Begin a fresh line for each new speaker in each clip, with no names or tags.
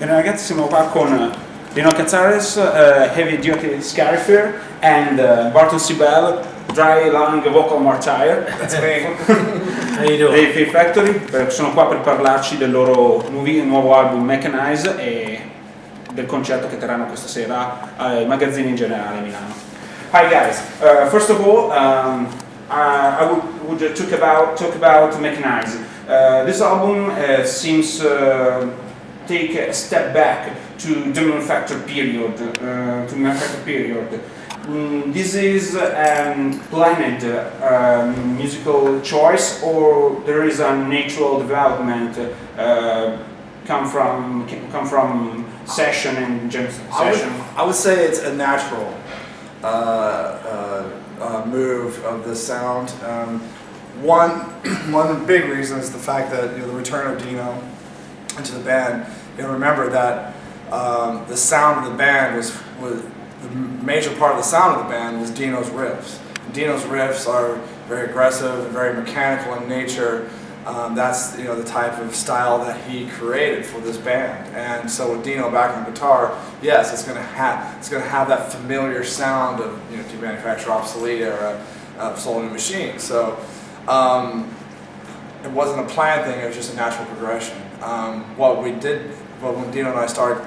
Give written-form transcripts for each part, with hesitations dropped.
Bene ragazzi, siamo qua con Dino Cazares, Heavy Duty Scarifier, and Burton Dry Lung Vocal Martyr.
That's me.
How you doing? Dei Fear Factory, sono qua per parlarci del loro nuovo album Mechanize e del concerto che terranno questa sera ai magazzini in generale a Milano. Hi guys, first of all, I would talk about Mechanize. This album seems take a step back to the manufacture period. This is planned musical choice, or there is a natural development come from session and jam session?
I would say it's a natural move of the sound. One big reason is the fact that the return of Dino into the band. Remember that the sound of the band was the major part of the sound of the band was Dino's riffs. Dino's riffs are very aggressive, very mechanical in nature. That's the type of style that he created for this band. And so with Dino back on guitar, yes, it's going to have that familiar sound of demanufactured, obsolete era Soul in the Machine. So it wasn't a planned thing; it was just a natural progression. When Dino and I started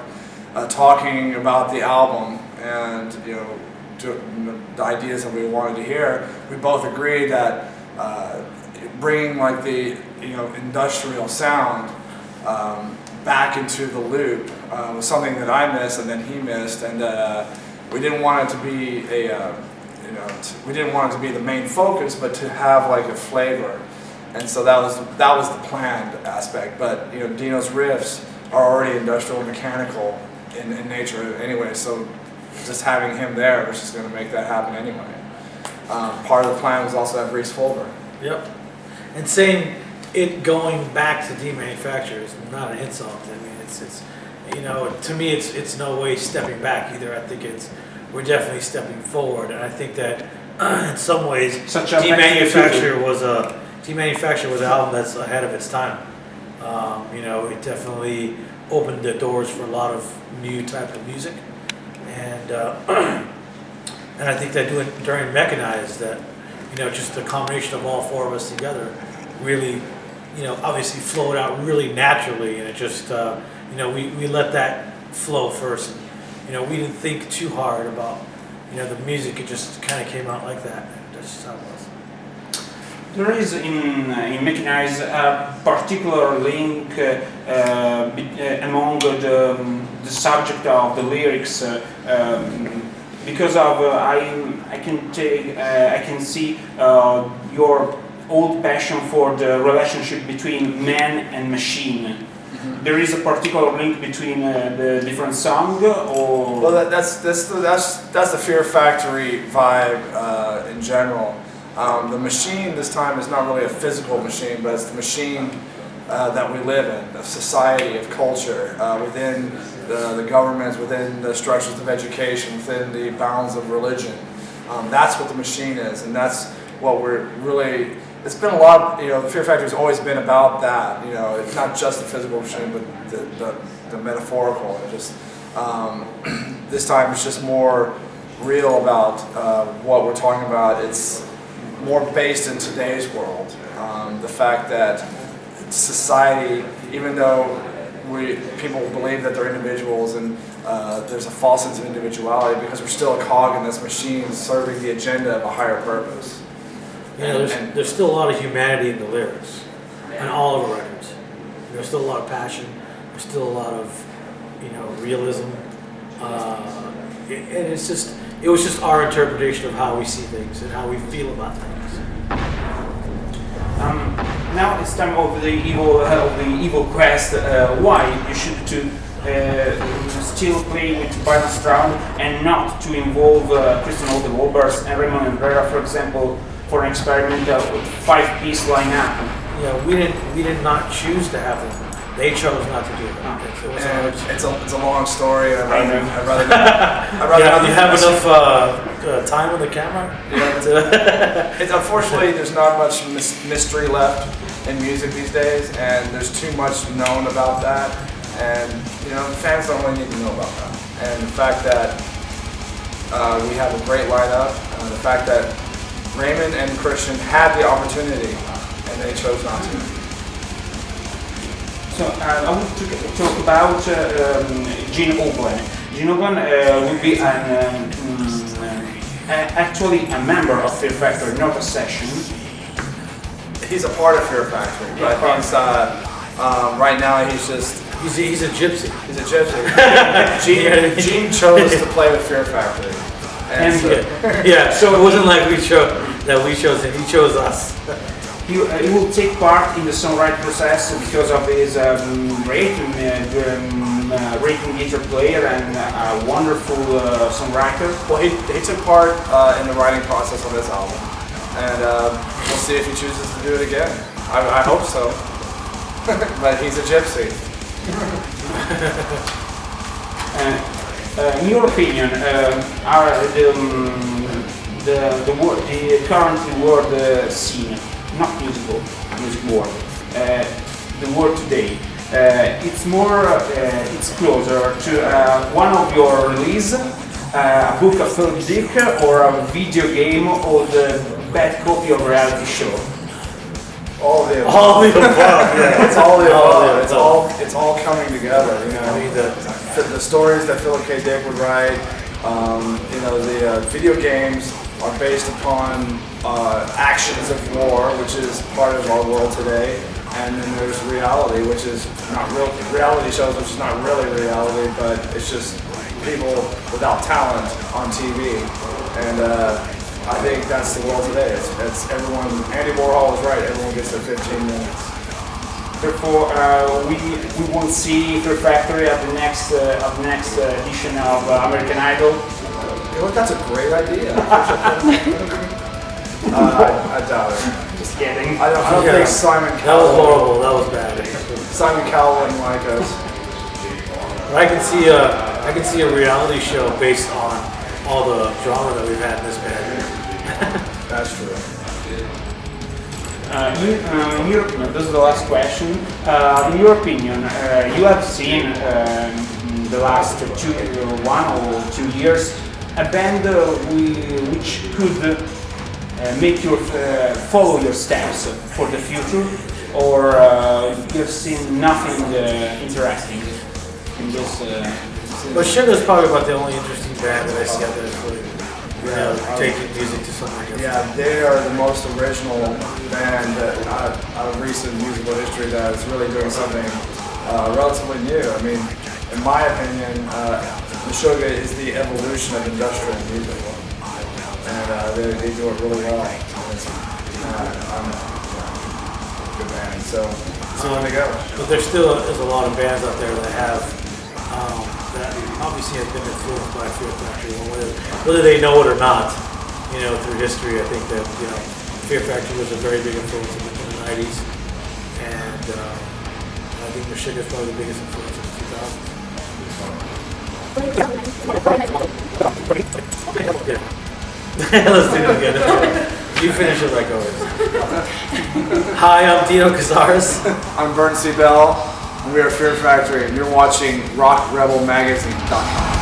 talking about the album and the ideas that we wanted to hear, we both agreed that bringing like the industrial sound back into the loop was something that I missed and then he missed, and we didn't want it to be we didn't want it to be the main focus, but to have like a flavor. And so that was the planned aspect. But Dino's riffs are already industrial and mechanical in nature anyway. So just having him there was just going to make that happen anyway. Part of the plan was also have Reese Fulber.
Yep. And saying it going back to demanufacture is not an insult. I mean, it's to me it's no way stepping back either. I think we're definitely stepping forward, and I think that in some ways demanufacture was an album that's ahead of its time. It definitely opened the doors for a lot of new type of music, and I think that during Mechanize that just the combination of all four of us together really obviously flowed out really naturally, and it just we let that flow first. We didn't think too hard about the music. It just kind of came out like that. That's just how it was.
There is in Mechanize a particular link among the subject of the lyrics because of I can see your old passion for the relationship between man and machine. Mm-hmm. There is a particular link between the different songs, or
that's the Fear Factory vibe in general. The machine this time is not really a physical machine, but it's the machine that we live in, of society, of culture, within the governments, within the structures of education, within the bounds of religion. That's what the machine is, and that's what we're really. It's been a lot. The Fear Factory has always been about that. It's not just the physical machine, but the metaphorical. It just this time it's just more real about what we're talking about. It's more based in today's world. The fact that society, even though people believe that they're individuals and there's a false sense of individuality, because we're still a cog in this machine serving the agenda of a higher purpose.
There's still a lot of humanity in the lyrics, and all of the records. There's still a lot of passion. There's still a lot of realism. And it was just our interpretation of how we see things and how we feel about things.
Now it's time of the evil quest. Why you should still play with Barton Stroud and not to involve Christian Olde-Wolbers and Raymond Herrera, for example, for an experimental 5-piece lineup?
Yeah, we did not choose to have them. They chose not to do it.
It's a long story. I'd rather
you have enough time on the camera?
Yeah. Unfortunately, there's not much mystery left in music these days, and there's too much known about that. And fans don't really need to know about that. And the fact that we have a great lineup, the fact that Raymond and Christian had the opportunity and they chose not to.
So I want to talk about Gene Open. Gene Open will be actually a member of Fear Factory, not a session.
He's a part of Fear Factory, but he's, right now he's just...
He's a gypsy.
He's a gypsy. Gene chose to play with Fear Factory. And
so it wasn't like we chose him, he chose us.
He will take part in the songwriting process because of his great guitar player and a wonderful songwriter.
Well, he took part in the writing process on this album, and we'll see if he chooses to do it again. I hope so, but he's a gypsy.
In your opinion, are the current world scene, not music world, the world today, it's closer to one of your release, a book of Philip Dick, or a video game, or the bad copy of a reality show?
All of the above.
All the above, yeah.
It's all the above. It's all coming together. I mean, the stories that Philip K. Dick would write. The video games are based upon actions of war, which is part of our world today. And then there's reality, which is not real. Reality shows, which is not really reality, but it's just people without talent on TV. And I think that's the world today. It's everyone. Andy Warhol was right. Everyone gets their 15 minutes.
Therefore, we won't see Fear Factory at the next edition of American Idol.
That's a great idea. I doubt it.
Just kidding.
I don't think Simon
That was
Cowell.
horrible. That was bad.
Simon Cowell wouldn't like us.
But I can see a reality show based on all the drama that we've had in this band.
That's true.
In your opinion, this is the last question. In your opinion, you have seen the last 1 or 2 years a band which could make you follow your steps for the future, or you've seen nothing interesting in this?
But Sugar's probably about the only interesting band that I see out there that's really, taking music to something else.
Yeah, they are the most original band out of recent musical history that is really doing something relatively new. I mean, in my opinion, Meshuggah is the evolution of industrial music, and they do it really well. I'm a good band, so on they go.
But there still is a lot of bands out there that have that obviously have been influenced by Fear Factory, whether they know it or not. Through history, I think that Fear Factory was a very big influence in the 90s, and I think Meshuggah is probably the biggest influence in the 2000s. Let's do it again. You finish it like always. Hi, I'm Dino Cazares.
I'm Burton C. Bell, and we are Fear Factory, and you're watching RockRebelMagazine.com.